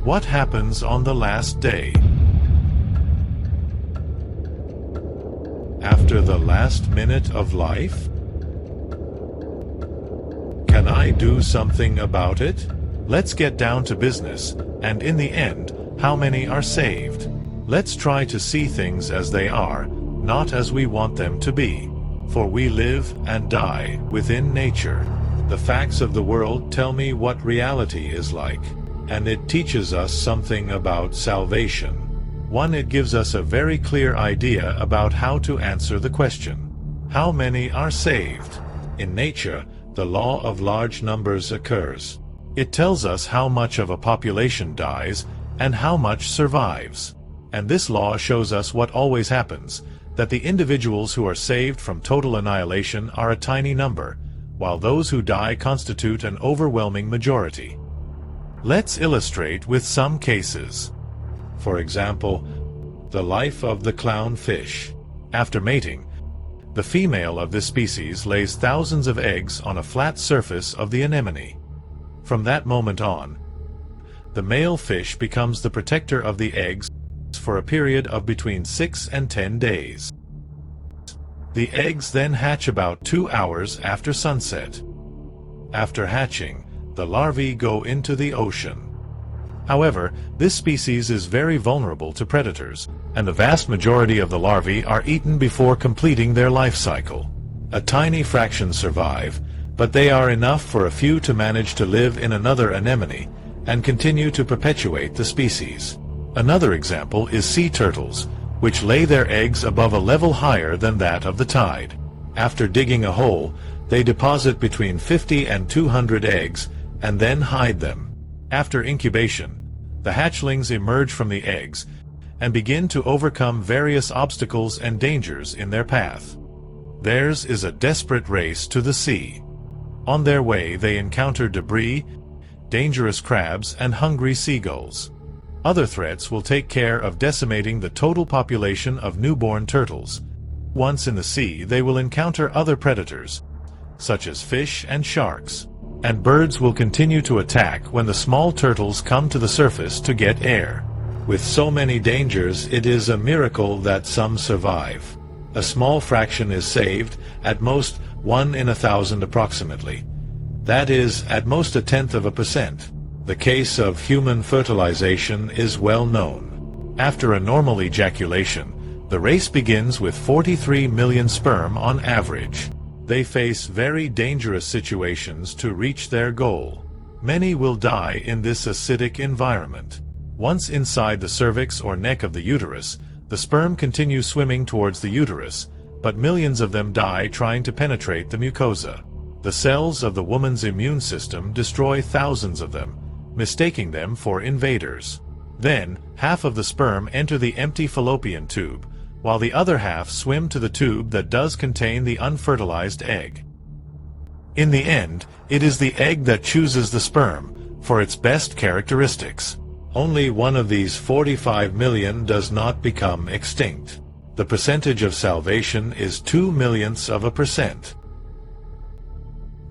What happens on the last day? After the last minute of life? Can I do something about it? Let's get down to business, and in the end, how many are saved? Let's try to see things as they are, not as we want them to be. For we live and die within nature. The facts of the world tell me what reality is like, and it teaches us something about salvation. One, it gives us a very clear idea about how to answer the question, how many are saved? In nature, the law of large numbers occurs. It tells us how much of a population dies and how much survives. And this law shows us what always happens, that the individuals who are saved from total annihilation are a tiny number, while those who die constitute an overwhelming majority. Let's illustrate with some cases. For example, the life of the clownfish. After mating, the female of this species lays thousands of eggs on a flat surface of the anemone. From that moment on, the male fish becomes the protector of the eggs for a period of between 6 and 10 days. The eggs then hatch about 2 hours after sunset. After hatching, the larvae go into the ocean. However, this species is very vulnerable to predators, and the vast majority of the larvae are eaten before completing their life cycle. A tiny fraction survive, but they are enough for a few to manage to live in another anemone and continue to perpetuate the species. Another example is sea turtles, which lay their eggs above a level higher than that of the tide. After digging a hole, they deposit between 50 and 200 eggs and then hide them. After incubation, the hatchlings emerge from the eggs and begin to overcome various obstacles and dangers in their path. Theirs is a desperate race to the sea. On their way, they encounter debris, dangerous crabs, and hungry seagulls. Other threats will take care of decimating the total population of newborn turtles. Once in the sea, they will encounter other predators, such as fish and sharks. And birds will continue to attack when the small turtles come to the surface to get air. With so many dangers, it is a miracle that some survive. A small fraction is saved, at most 1 in 1,000 approximately. That is, at most 0.1%. The case of human fertilization is well known. After a normal ejaculation, the race begins with 43 million sperm on average. They face very dangerous situations to reach their goal. Many will die in this acidic environment. Once inside the cervix or neck of the uterus, the sperm continue swimming towards the uterus, but millions of them die trying to penetrate the mucosa. The cells of the woman's immune system destroy thousands of them, mistaking them for invaders. Then, half of the sperm enter the empty fallopian tube, while the other half swim to the tube that does contain the unfertilized egg. In the end, it is the egg that chooses the sperm for its best characteristics. Only one of these 45 million does not become extinct. The percentage of salvation is 0.02%.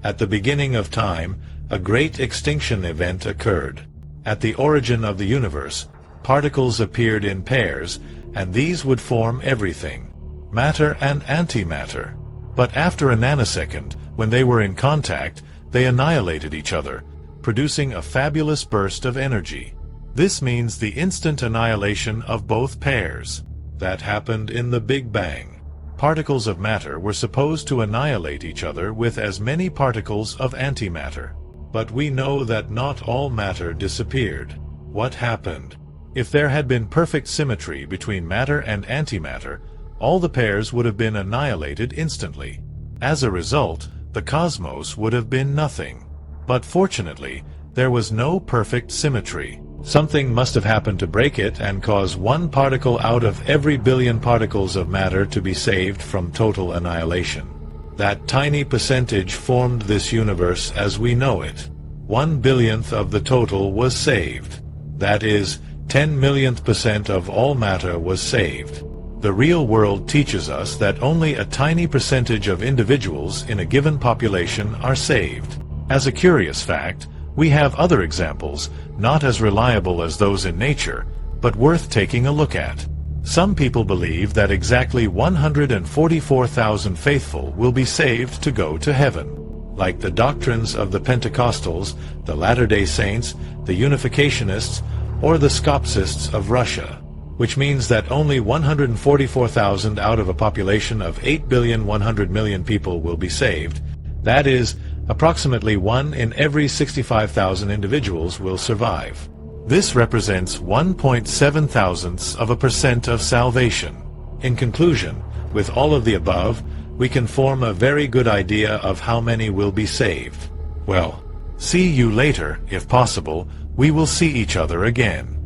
At the beginning of time, a great extinction event occurred. At the origin of the universe, particles appeared in pairs, and these would form everything, matter and antimatter. But after a nanosecond, when they were in contact, they annihilated each other, producing a fabulous burst of energy. This means the instant annihilation of both pairs. That happened in the Big Bang. Particles of matter were supposed to annihilate each other with as many particles of antimatter. But we know that not all matter disappeared. What happened? If there had been perfect symmetry between matter and antimatter, all the pairs would have been annihilated instantly. As a result, the cosmos would have been nothing. But fortunately, there was no perfect symmetry. Something must have happened to break it and cause one particle out of every billion particles of matter to be saved from total annihilation. That tiny percentage formed this universe as we know it. 1/1000th of the total was saved. That is, 10 millionth% of all matter was saved. The real world teaches us that only a tiny percentage of individuals in a given population are saved. As a curious fact, We have other examples, not as reliable as those in nature, but worth taking a look at. Some people believe that exactly 144,000 faithful will be saved to go to heaven. Like the doctrines of the Pentecostals, the Latter-day Saints, the Unificationists, or the Skopsists of Russia, which means that only 144,000 out of a population of 8,100,000,000 people will be saved. That is, approximately 1 in every 65,000 individuals will survive. This represents 1.7 thousandths of a percent of salvation. In conclusion, with all of the above, we can form a very good idea of how many will be saved. Well, see you later. If possible, we will see each other again.